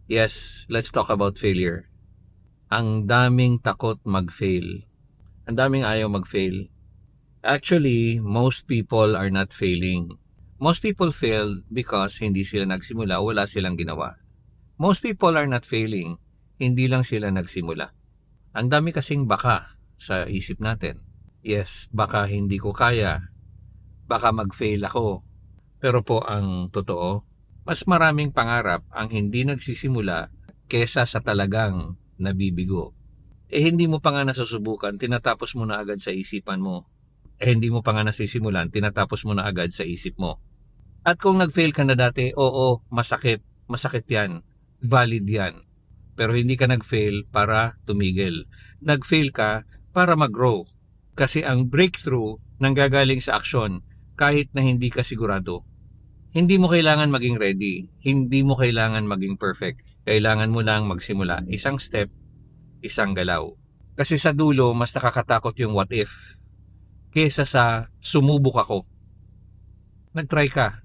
Yes, let's talk about failure. Ang daming takot mag-fail. Ang daming ayaw mag-fail. Actually, most people are not failing. Most people fail because hindi sila nagsimula, wala silang ginawa. Most people are not failing, hindi lang sila nagsimula. Ang dami kasing baka sa isip natin. Yes, baka hindi ko kaya, baka mag-fail ako. Pero po ang totoo, mas maraming pangarap ang hindi nagsisimula kesa sa talagang nabibigo. Hindi mo pa nga nasusubukan, tinatapos mo na agad sa isipan mo. Hindi mo pa nga nasisimulan, tinatapos mo na agad sa isip mo. At kung nag-fail ka na dati, oo, masakit. Masakit yan. Valid yan. Pero hindi ka nag-fail para tumigil. Nag-fail ka para mag-grow. Kasi ang breakthrough nanggagaling sa aksyon kahit na hindi ka sigurado. Hindi mo kailangan maging ready. Hindi mo kailangan maging perfect. Kailangan mo lang magsimula. Isang step, isang galaw. Kasi sa dulo, mas nakakatakot yung what if kesa sa sumubok ako. Nag-try ka.